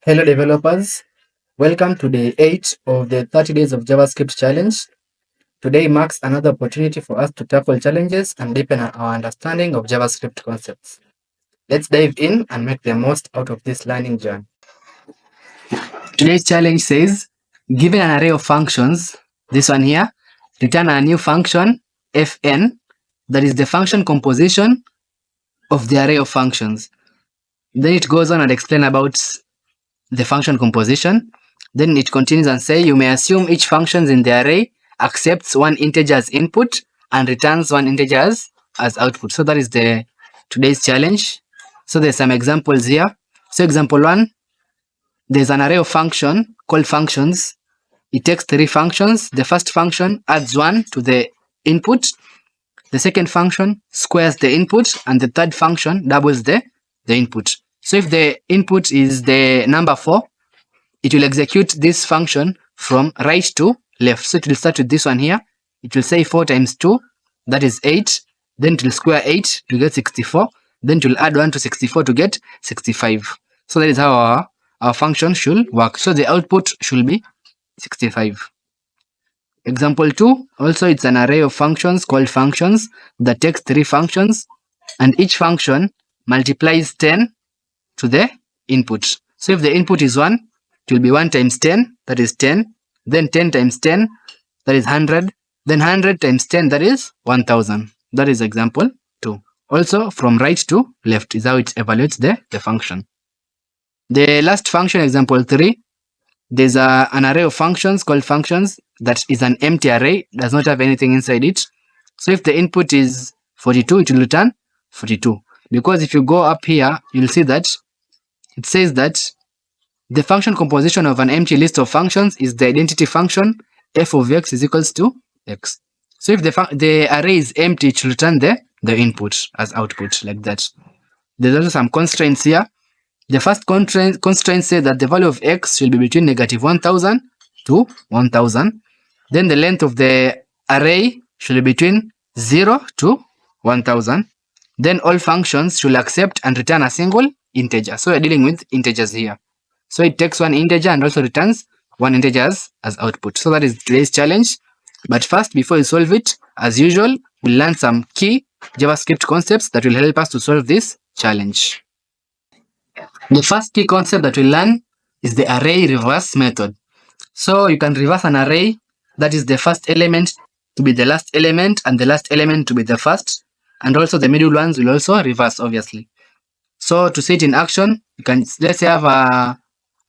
Hello developers, welcome to day 8 of the 30 days of JavaScript challenge. Today marks another opportunity for us to tackle challenges and deepen our understanding of JavaScript concepts. Let's dive in and make the most out of this learning journey. Today's challenge says, given an array of functions, this one here, return a new function, fn, that is the function composition of the array of functions. Then it goes on and explain about the function composition. Then it continues and say you may assume each function in the array accepts one integer as input and returns one integer as output. So that is the today's challenge. So there's some examples here. So example 1, there's an array of function called functions. It takes 3 functions. The first function adds 1 to the input. The second function squares the input, and the third function doubles the input. So if the input is the number 4, it will execute this function from right to left. So it will start with this one here. It will say 4 times 2, that is 8. Then it will square 8 to get 64. Then it will add 1 to 64 to get 65. So that is how our function should work. So the output should be 65. Example 2, also it's an array of functions called functions that takes 3 functions, and each function multiplies 10 to the input. So if the input is 1, it will be 1 times 10, that is 10. Then 10 times 10, that is 100. Then 100 times 10, that is 1000. That is example 2. Also from right to left is how it evaluates the function. The last function, example 3, there's an array of functions called functions that is an empty array, does not have anything inside it. So if the input is 42, it will return 42. Because if you go up here, you'll see that it says that the function composition of an empty list of functions is the identity function f of x is equals to x. So if the array is empty, it will return the input as output, like that. There's also some constraints here. The first constraint says that the value of x should be between negative 1000 to 1000. Then the length of the array should be between 0 to 1000. Then all functions should accept and return a single integer. So we're dealing with integers here. So it takes one integer and also returns one integer as output. So that is today's challenge. But first, before you solve it, as usual, we'll learn some key JavaScript concepts that will help us to solve this challenge. The first key concept that we'll learn is the array reverse method. So you can reverse an array, that is the first element to be the last element and the last element to be the first. And also the middle ones will also reverse, obviously. So to see it in action, you can, let's say I have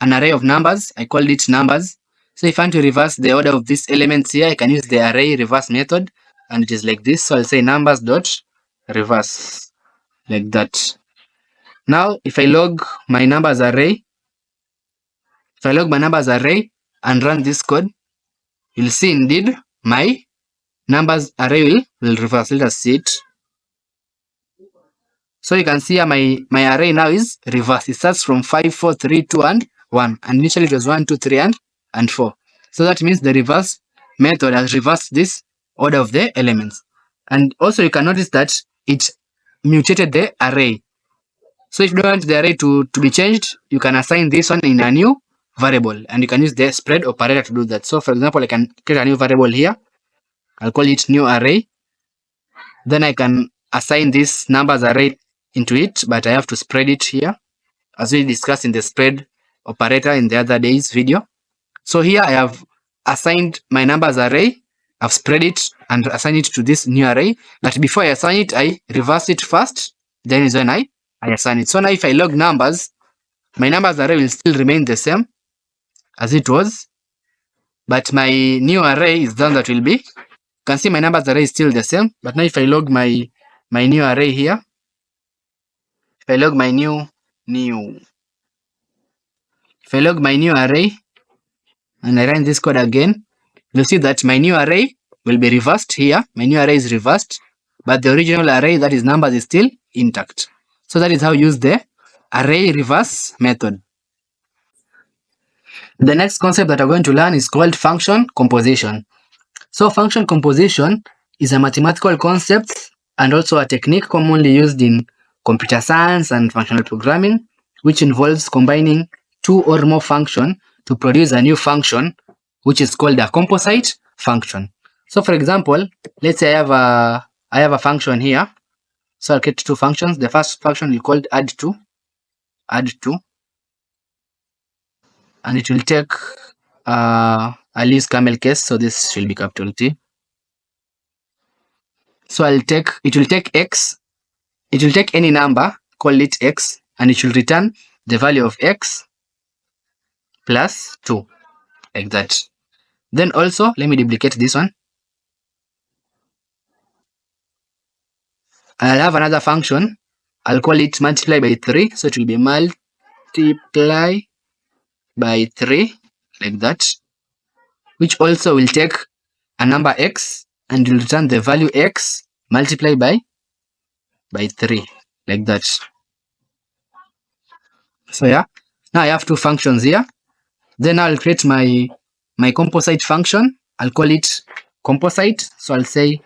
an array of numbers. I called it numbers. So if I want to reverse the order of these elements here, I can use the array reverse method, and it is like this. So I'll say numbers dot reverse, like that. Now if I log my numbers array, and run this code, you'll see indeed my numbers array will reverse. Let us see it. So you can see here my array now is reversed. It starts from 5, 4, 3, 2, and 1. And initially it was 1, 2, 3, and 4. So that means the reverse method has reversed this order of the elements. And also you can notice that it mutated the array. So if you don't want the array to be changed, you can assign this one in a new variable. And you can use the spread operator to do that. So for example, I can create a new variable here. I'll call it new array. Then I can assign this numbers array into it, but I have to spread it here, as we discussed in the spread operator in the other day's video. So here I have assigned my numbers array, I've spread it and assigned it to this new array. But before I assign it, I reverse it first, then is when I assign it. So now if I log numbers, my numbers array will still remain the same as it was, but my new array is done. That will be, you can see my numbers array is still the same, but now if I log my new array here, if I log my new array and I run this code again, you'll see that my new array will be reversed here. My new array is reversed, but the original array, that is numbers, is still intact. So that is how you use the array reverse method. The next concept that we're going to learn is called function composition. So function composition is a mathematical concept and also a technique commonly used in computer science and functional programming, which involves combining two or more function to produce a new function, which is called a composite function. So for example, let's say I have a function here. So I'll get two functions. The first function will be called add2, and it will take I'll use camel case, so this will be capital T. So it will take x, it will take any number, call it x, and it will return the value of x plus 2, like that. Then also, let me duplicate this one. I'll have another function. I'll call it multiply by 3. So it will be multiply by 3, like that, which also will take a number x and will return the value x multiplied by 3, like that. So yeah, now I have two functions here. Then I'll create my composite function. I'll call it composite. So I'll say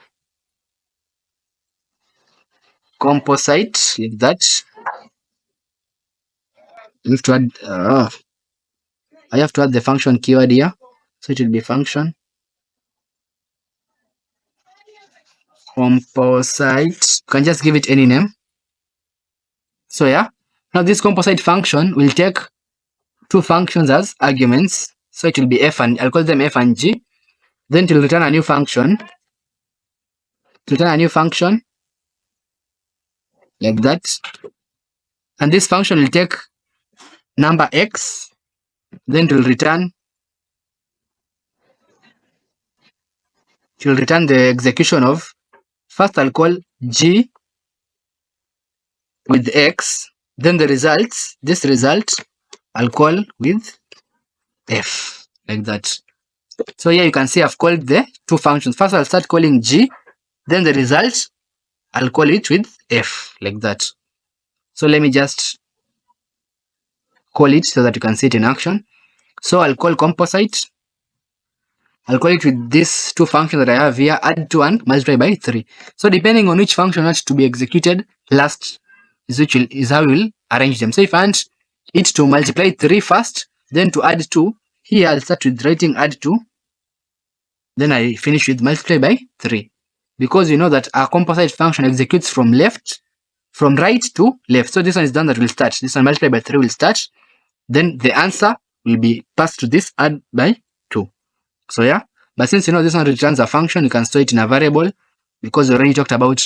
composite, like that. I have to add the function keyword here. So it will be function composite. You can just give it any name. So yeah, now this composite function will take two functions as arguments. So it will be f and I'll call them f and g. Then it will return a new function. Like that. And this function will take number x. Then it will return the execution of, first I'll call g with x, then the results, this result I'll call with f, like that. So here you can see I've called the two functions. First I'll start calling g, then the result I'll call it with f, like that. So let me just call it so that you can see it in action. So I'll call composite. I'll call it with these two functions that I have here, add2 and multiply by 3. So depending on which function wants to be executed last is how we'll arrange them. So if I want it to multiply 3 first, then to add 2, here I'll start with writing add 2, then I finish with multiply by 3. Because you know that our composite function executes from right to left. So this one is done, that will start. This one multiply by 3 will start. Then the answer will be passed to this add by 2. So yeah, but since you know this one returns a function, you can store it in a variable, because we already talked about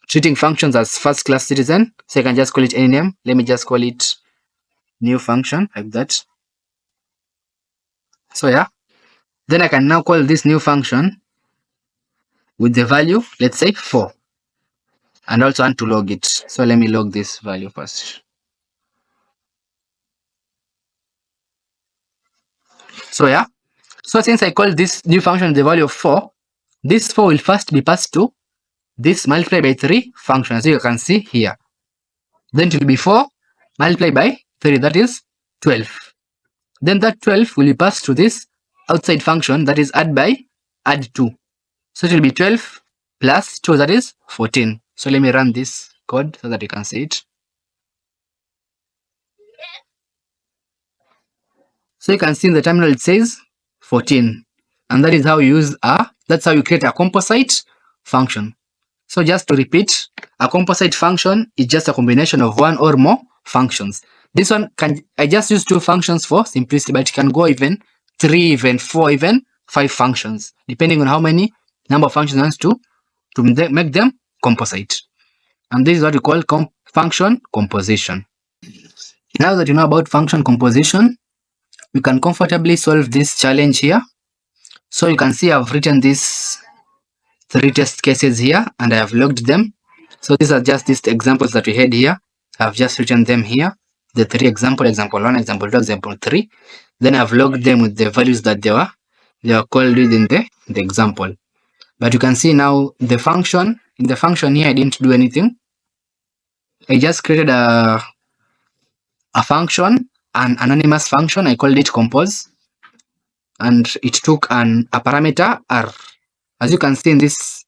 treating functions as first class citizen. So I can just call it any name. Let me just call it new function, like that. So yeah, then I can now call this new function with the value, let's say 4, and also want to log it. So let me log this value first. So yeah, so since I call this new function the value of 4, this 4 will first be passed to this multiply by 3 function, as you can see here. Then it will be 4 multiplied by 3, that is 12. Then that 12 will be passed to this outside function, that is add 2. So it will be 12 plus 2, that is 14. So let me run this code so that you can see it. So you can see in the terminal it says 14. And that is how you that's how you create a composite function. So just to repeat, a composite function is just a combination of one or more functions. This one I just use two functions for simplicity, but it can go even 3, even 4, even 5 functions, depending on how many number of functions wants to make them composite. And this is what we call function composition. Now that you know about function composition, we can comfortably solve this challenge here. So you can see I've written these 3 test cases here and I have logged them. So these are just these examples that we had here. I've just written them here. The 3 example 1, example 2, example 3. Then I've logged them with the values that they were called within the example. But you can see now in the function here, I didn't do anything. I just created a function, an anonymous function. I called it compose, and it took a parameter r. As you can see in this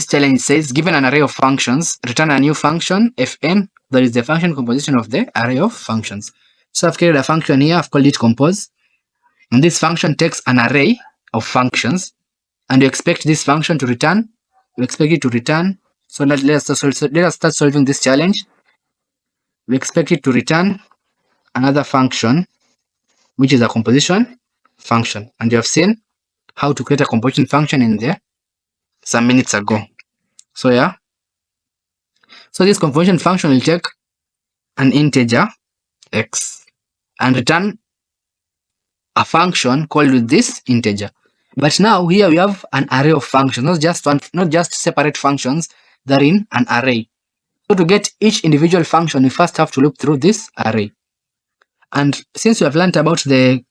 challenge, it says given an array of functions, return a new function fn that is the function composition of the array of functions. So I've created a function here, I've called it compose. And this function takes an array of functions, and you expect this function to return. We expect it to return. So let us start solving this challenge. We expect it to return another function, which is a composition function. And you have seen how to create a composition function in there some minutes ago. So yeah. So this composition function will take an integer x and return a function called with this integer. But now here we have an array of functions, not just separate functions that are in an array. So to get each individual function, we first have to loop through this array. And since we have learned about the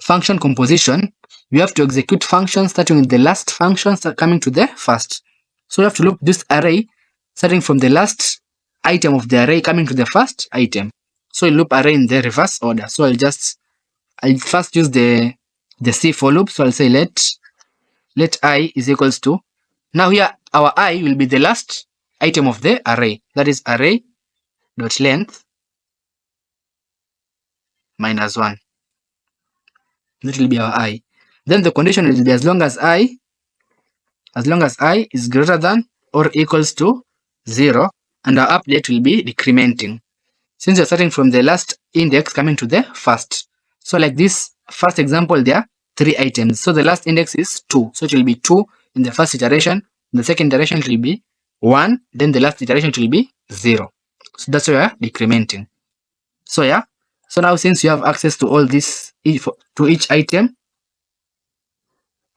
function composition, we have to execute functions starting with the last function coming to the first. So we have to loop this array starting from the last item of the array coming to the first item. So we loop array in the reverse order. So I'll first use the C for loop. So I'll say let I is equals to, now here our I will be the last item of the array. That is array dot length minus 1. That will be our I. Then the condition will be as long as I is greater than or equals to 0, and our update will be decrementing. Since you're starting from the last index coming to the first. So like this first example, there are 3 items. So the last index is 2. So it will be 2 in the first iteration. In the second iteration it will be 1. Then the last iteration it will be 0. So that's why we are decrementing. So yeah. So now since you have access to all this, to each item,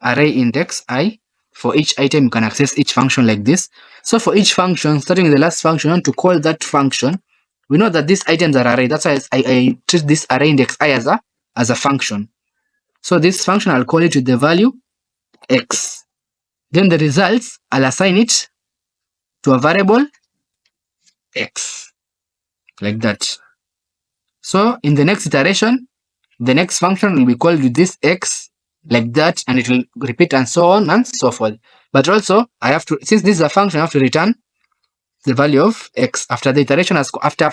array index I, for each item you can access each function like this. So for each function, starting with the last function, you want to call that function. We know that these items are array. That's why I treat this array index I as a function. So this function, I'll call it with the value x. Then the results, I'll assign it to a variable x, like that. So in the next iteration, the next function will be called with this x, like that, and it will repeat and so on and so forth. But also, I have to, since this is a function, I have to return the value of x after the iteration after I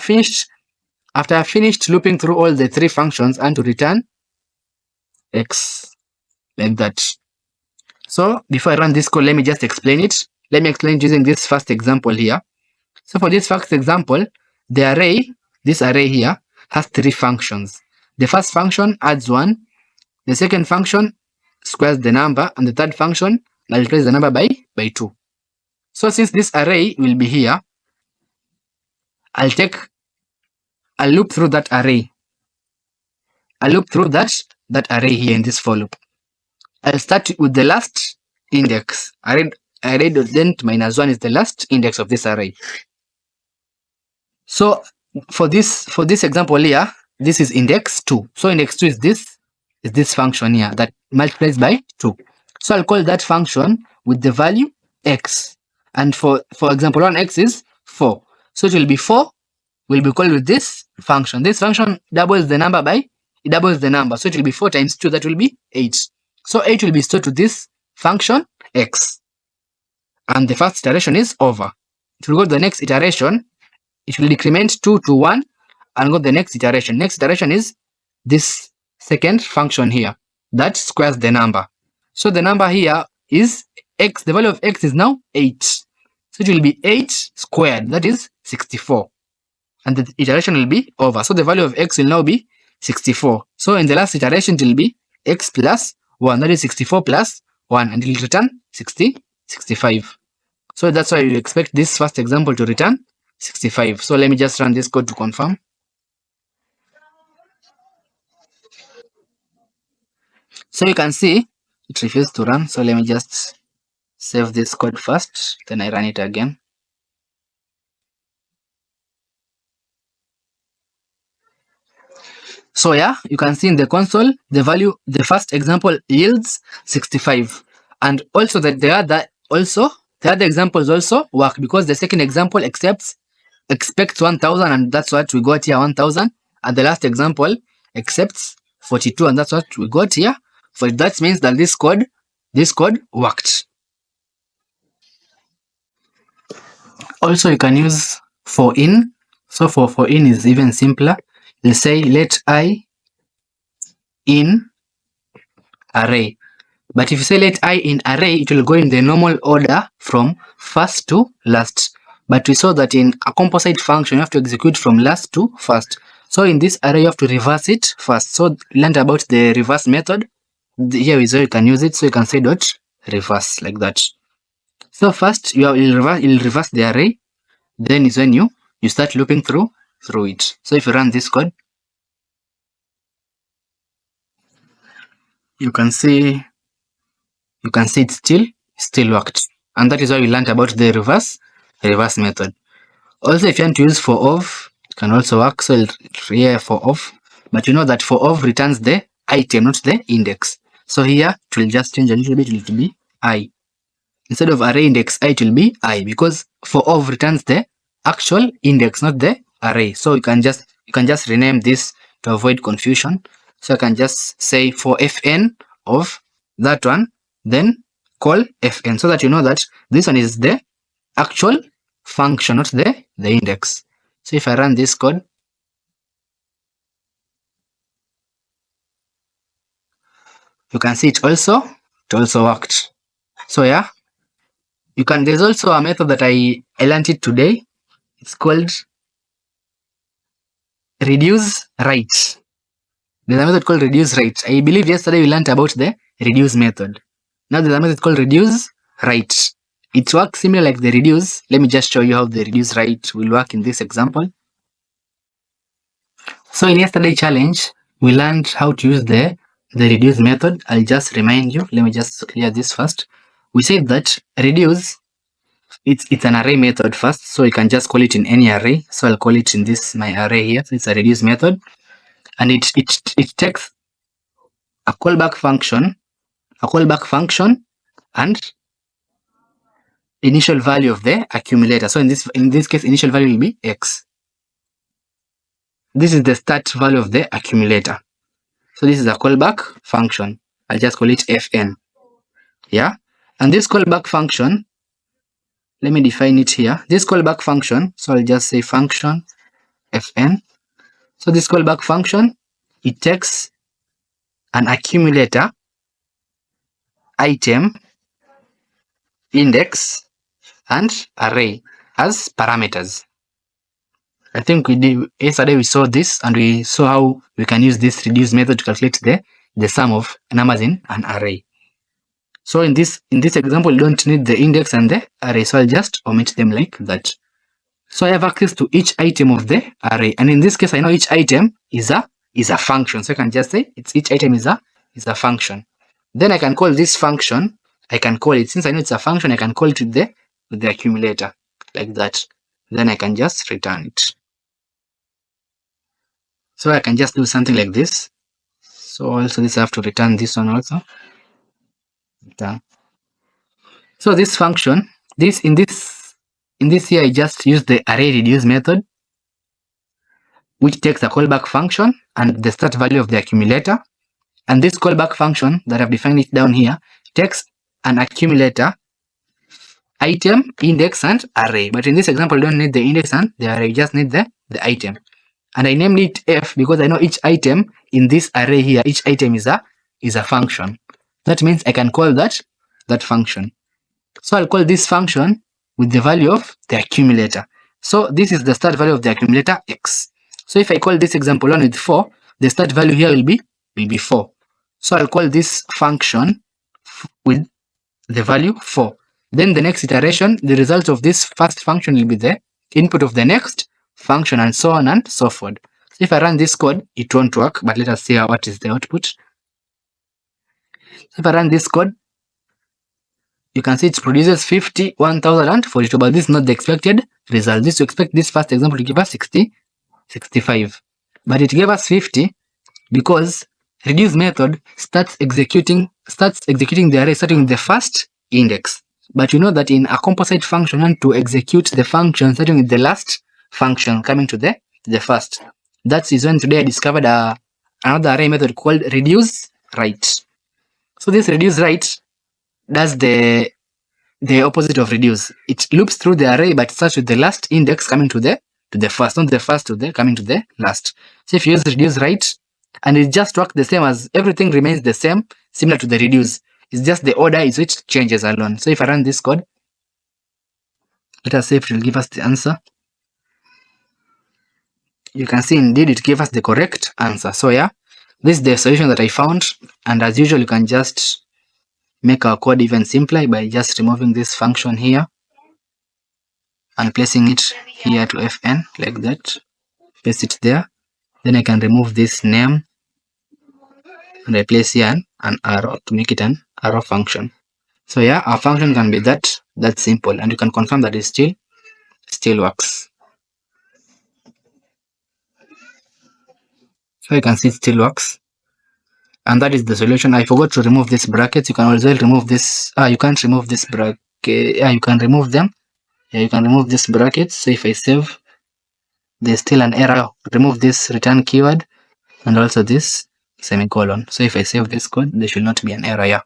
finished looping through all the 3 functions, and to return x, like that. So before I run this code, let me just explain it. Let me explain it using this first example here. So for this first example, the array, this array here, has 3 functions. The first function adds 1, the second function squares the number, and the third function multiplies the number by 2. So since this array will be here, I'll loop through that array. I'll loop through that array here in this for loop. I'll start with the last index. Array.length minus 1 is the last index of this array. So for this example here, this is index 2. So index 2 is this function here that multiplies by 2. So I'll call that function with the value x. And for example 1, x is 4. So it will be 4 will be called with this function. This function doubles the number So it will be 4 times 2, that will be 8. So 8 will be stored to this function x. And the first iteration is over. It will go to the next iteration. It will decrement 2 to 1 and go to the next iteration. Next iteration is this second function here that squares the number. So the number here is x. The value of x is now 8. So it will be 8 squared, that is 64. And the iteration will be over. So the value of x will now be 64. So in the last iteration, it will be x plus 1. That is 64 plus 1. And it will return 65. So that's why you expect this first example to return 65. So let me just run this code to confirm. So you can see it refused to run. So let me just save this code first. Then I run it again. So yeah, you can see in the console, the first example yields 65. And also the other examples also work, because the second example expects 1000, and that's what we got here, 1000. And the last example accepts 42, and that's what we got here. So that means that this code worked. Also, you can use for in So for in is even simpler. We'll say let I in array. But if you say let I in array, it will go in the normal order from first to last. But we saw that in a composite function, you have to execute from last to first. So in this array, you have to reverse it first. So learned about the reverse method. Here is where you can use it. So you can say dot reverse like that. So first you'll reverse the array. Then is when you start looping through it. So if you run this code, you can see it still worked. And that is why we learned about the reverse method. Also, if you want to use for of, it can also work. So here for of, but you know that for of returns the item, not the index. So here it will just change a little bit, it will be I. Instead of array index I, it will be I, because for of returns the actual index, not the array. So you can just rename this to avoid confusion. So I can just say for fn of that one, then call fn, so that you know that this one is the actual function, not the index. So if I run this code, you can see it also worked. So yeah, you can. There's also a method that I learned it today. It's called reduceRight. There's a method called reduceRight. I believe yesterday we learned about the reduce method. Now there's a method called reduceRight. It works similar like the reduce. Let me just show you how the reduceRight will work in this example. So in yesterday's challenge, we learned how to use the reduce method. I'll just remind you. Let me just clear this first. We said that reduce, it's an array method first, so you can just call it in any array. So I'll call it in this my array here. So it's a reduce method, and it takes a callback function, and initial value of the accumulator. So in this case, initial value will be x. This is the start value of the accumulator. So this is a callback function. I'll just call it fn. Yeah. And this callback function, let me define it here. This callback function, so I'll just say function fn. So this callback function, it takes an accumulator, item, index, and array as parameters. I think yesterday we saw this, and we saw how we can use this reduce method to calculate the sum of numbers in an array. So in this example, you don't need the index and the array, so I'll just omit them like that. So I have access to each item of the array, and in this case, I know each item is a function. So I can just say each item is a function. Then I can call this function. I can call it, since I know it's a function, I can call it with the accumulator like that. Then I can just return it. So I can just do something like this. So also this I have to return this one also. Return. So this function, in this here, I just use the array reduce method, which takes a callback function and the start value of the accumulator. And this callback function that I've defined it down here takes an accumulator, item, index, and array. But in this example, you don't need the index and the array, you just need the item. And I named it f because I know each item in this array here, each item is a function. That means I can call that function. So I'll call this function with the value of the accumulator. So this is the start value of the accumulator x. So if I call this example 1 with 4, the start value here will be 4. So I'll call this function with the value 4. Then the next iteration, the result of this first function will be the input of the next function, and so on and so forth. So if I run this code, it won't work, but let us see what is the output. So if I run this code, you can see it produces 51,042, but this is not the expected result. This to expect this first example to give us 65, but it gave us 50 because reduce method starts executing the array starting with the first index. But you know that in a composite function, you want to execute the function starting with the last function coming to the first. That is when today I discovered another array method called reduceRight. So this reduceRight does the opposite of reduce. It loops through the array, but starts with the last index coming to the to the first, not the first to the coming to the last. So if you use reduceRight and it just works the same as everything remains the same, similar to the reduce. It's just the order is which changes alone. So if I run this code, let us see if it will give us the answer. You can see indeed it gave us the correct answer. So yeah, this is the solution that I found. And as usual, you can just make our code even simpler by just removing this function here and placing it here to fn like that. Paste it there. Then I can remove this name and I place here an arrow to make it an arrow function. So yeah, our function can be that simple, and you can confirm that it still works. So you can see it still works. And that is the solution. I forgot to remove this brackets. You can also remove this. You can't remove this bracket. Yeah, you can remove them. Yeah, you can remove this brackets. So if I save, there's still an error. Remove this return keyword and also this semicolon. So if I save this code, there should not be an error here.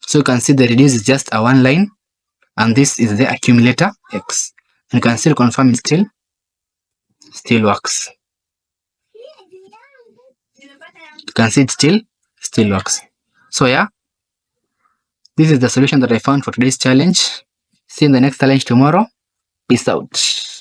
So you can see the reduce is just a one line, and this is the accumulator X. And you can still confirm it still works. You can see it still works. So yeah, this is the solution that I found for today's challenge. See you in the next challenge tomorrow. Peace out.